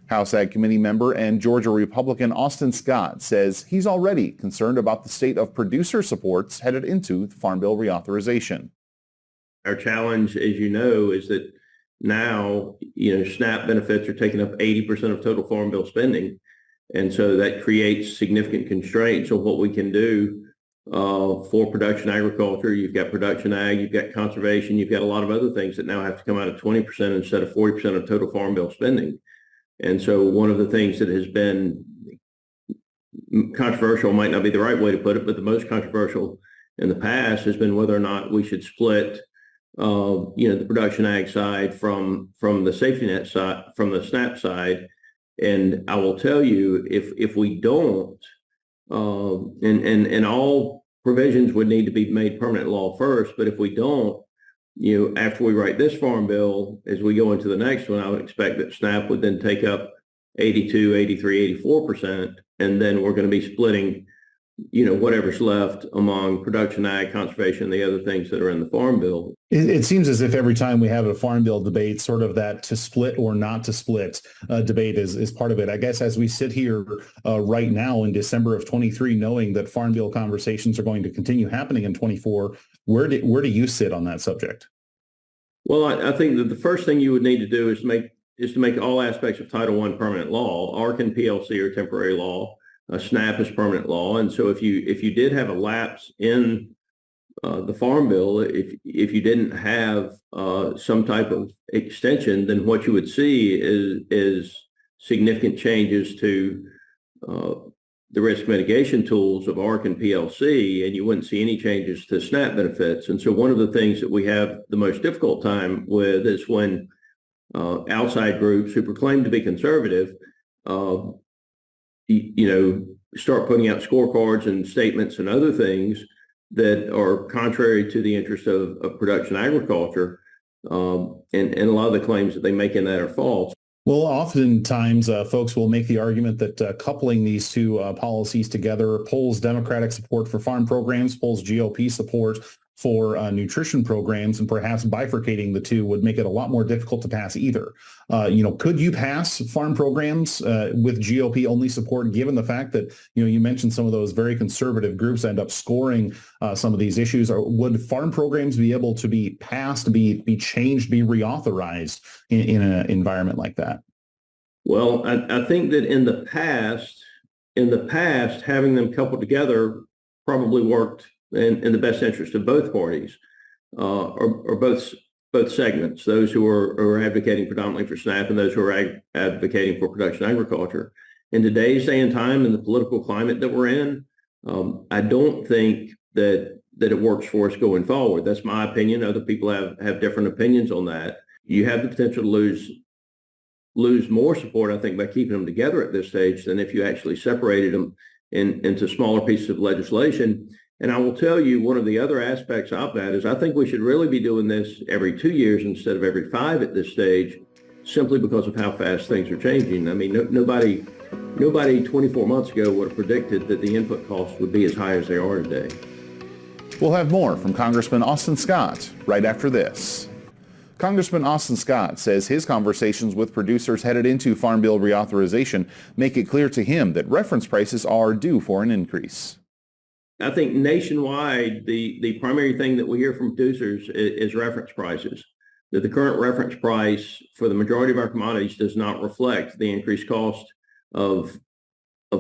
House Ag Committee member and Georgia Republican Austin Scott says he's already concerned about the state of producer supports headed into the Farm Bill reauthorization. Our challenge, as you know, is that now, SNAP benefits are taking up 80% of total Farm Bill spending. And so that creates significant constraints on what we can do for production agriculture. You've got production ag, you've got conservation, you've got a lot of other things that now have to come out of 20% instead of 40% of total Farm Bill spending. And so one of the things that has been controversial, might not be the right way to put it, but the most controversial in the past has been whether or not we should split the production ag side from the safety net side, from the SNAP side. And I will tell you, if we don't, and all provisions would need to be made permanent law first, but if we don't, after we write this Farm Bill, as we go into the next one, I would expect that SNAP would then take up 82, 83, 84%, and then we're going to be splitting whatever's left among production ag, conservation, the other things that are in the Farm Bill. It seems as if every time we have a Farm Bill debate, sort of that to split or not to split debate is part of it. I guess as we sit here right now in December of 23, knowing that Farm Bill conversations are going to continue happening in 24, where do you sit on that subject? Well, I think that the first thing you would need to do is to make all aspects of Title I permanent law. ARC and PLC are temporary law. SNAP is permanent law, and so if you did have a lapse in the Farm Bill, if you didn't have some type of extension, then what you would see is significant changes to the risk mitigation tools of ARC and PLC, and you wouldn't see any changes to SNAP benefits. And so one of the things that we have the most difficult time with is when outside groups who proclaim to be conservative start putting out scorecards and statements and other things that are contrary to the interest of production agriculture. And a lot of the claims that they make in that are false. Well, oftentimes folks will make the argument that coupling these two policies together pulls Democratic support for farm programs, pulls GOP support for nutrition programs, and perhaps bifurcating the two would make it a lot more difficult to pass either. Could you pass farm programs with GOP only support, given the fact that, you mentioned some of those very conservative groups end up scoring some of these issues? Or would farm programs be able to be passed, be changed, be reauthorized in an environment like that? Well, I think that in the past, having them coupled together probably worked in the best interest of both parties, or both segments, those who are advocating predominantly for SNAP and those who are advocating for production agriculture. In today's day and time, in the political climate that we're in, I don't think that it works for us going forward. That's my opinion. Other people have different opinions on that. You have the potential to lose more support, I think, by keeping them together at this stage than if you actually separated them into smaller pieces of legislation. And I will tell you, one of the other aspects of that is I think we should really be doing this every 2 years instead of every 5 at this stage, simply because of how fast things are changing. I mean, nobody 24 months ago would have predicted that the input costs would be as high as they are today. We'll have more from Congressman Austin Scott right after this. Congressman Austin Scott says his conversations with producers headed into Farm Bill reauthorization make it clear to him that reference prices are due for an increase. I think nationwide, the primary thing that we hear from producers is reference prices. That the current reference price for the majority of our commodities does not reflect the increased cost of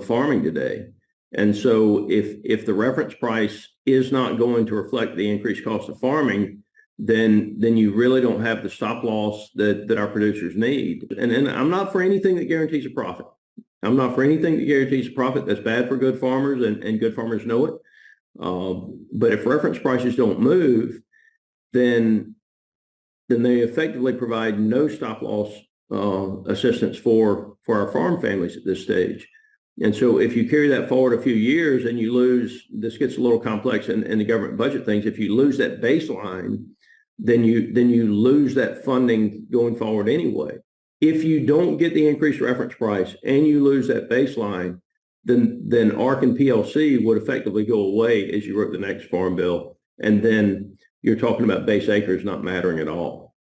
farming today. And so if the reference price is not going to reflect the increased cost of farming, then you really don't have the stop loss that our producers need. And I'm not for anything that guarantees a profit. I'm not for anything that guarantees a profit. That's bad for good farmers, and good farmers know it. But if reference prices don't move, then they effectively provide no stop loss assistance for our farm families at this stage. And so if you carry that forward a few years and you lose, this gets a little complex in the government budget things, if you lose that baseline, then you lose that funding going forward anyway. If you don't get the increased reference price and you lose that baseline, then ARC and PLC would effectively go away as you wrote the next farm bill. And then you're talking about base acres not mattering at all.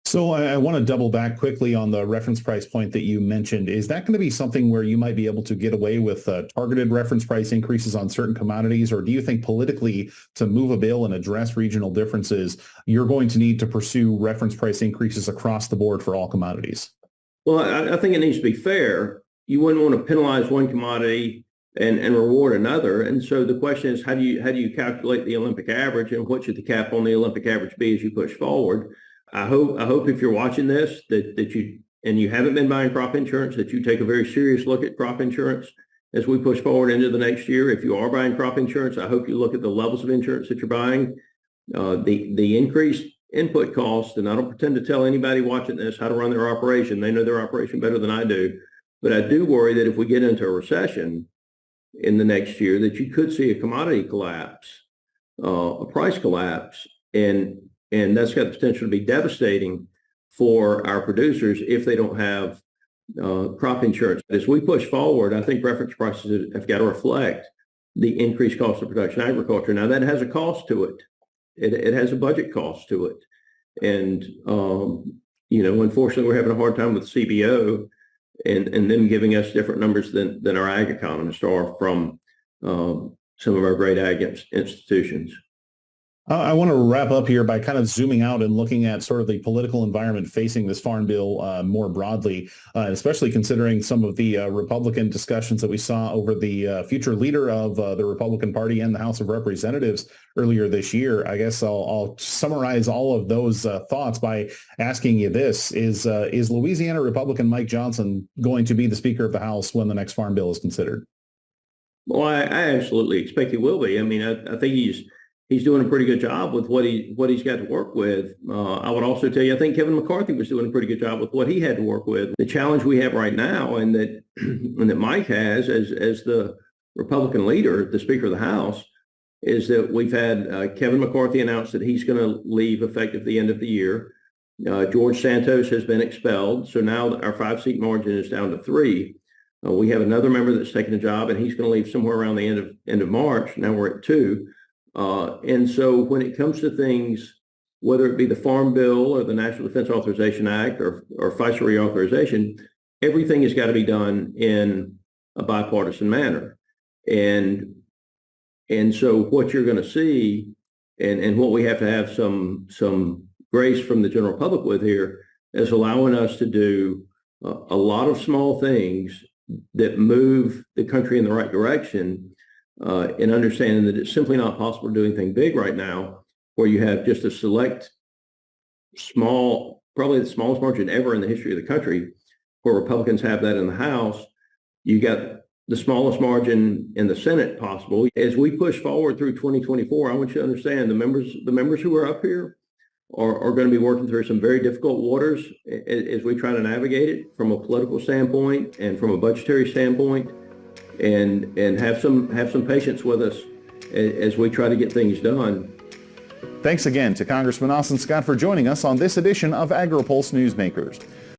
So I want to double back quickly on the reference price point that you mentioned. Is that going to be something where you might be able to get away with targeted reference price increases on certain commodities? Or do you think politically, to move a bill and address regional differences, you're going to need to pursue reference price increases across the board for all commodities? Well, I think it needs to be fair. You wouldn't want to penalize one commodity and reward another. And so the question is, how do you calculate the Olympic average, and what should the cap on the Olympic average be as you push forward? I hope if you're watching this that you haven't been buying crop insurance, that you take a very serious look at crop insurance as we push forward into the next year. If you are buying crop insurance, I hope you look at the levels of insurance that you're buying, the increased input costs. And I don't pretend to tell anybody watching this how to run their operation. They know their operation better than I do. But I do worry that if we get into a recession in the next year, that you could see a commodity collapse, a price collapse, and that's got the potential to be devastating for our producers if they don't have crop insurance. As we push forward, I think reference prices have got to reflect the increased cost of production agriculture. Now, that has a cost to it. It has a budget cost to it. And, unfortunately, we're having a hard time with CBO and them giving us different numbers than our ag economists are from some of our great ag institutions. I want to wrap up here by kind of zooming out and looking at sort of the political environment facing this farm bill more broadly, especially considering some of the Republican discussions that we saw over the future leader of the Republican Party and the House of Representatives earlier this year. I guess I'll summarize all of those thoughts by asking you this. Is Louisiana Republican Mike Johnson going to be the Speaker of the House when the next farm bill is considered? Well, I absolutely expect he will be. I mean, I think he's doing a pretty good job with what he's got to work with. I would also tell you, I think Kevin McCarthy was doing a pretty good job with what he had to work with. The challenge we have right now, and that Mike has as the Republican leader, the Speaker of the House, is that we've had Kevin McCarthy announce that he's going to leave effective the end of the year. George Santos has been expelled, so now our 5-seat margin is down to 3. We have another member that's taken a job, and he's going to leave somewhere around the end of March. Now we're at 2. And so when it comes to things, whether it be the Farm Bill or the National Defense Authorization Act or FISA reauthorization, everything has got to be done in a bipartisan manner. And so what you're going to see, and what we have to have some grace from the general public with here, is allowing us to do a lot of small things that move the country in the right direction, in understanding that it's simply not possible to do anything big right now, where you have just a select, small, probably the smallest margin ever in the history of the country, where Republicans have that in the House. You got the smallest margin in the Senate possible. As we push forward through 2024, I want you to understand the members who are up here are going to be working through some very difficult waters as we try to navigate it from a political standpoint and from a budgetary standpoint. And have some patience with us as we try to get things done. Thanks again to Congressman Austin Scott for joining us on this edition of Agri-Pulse Newsmakers.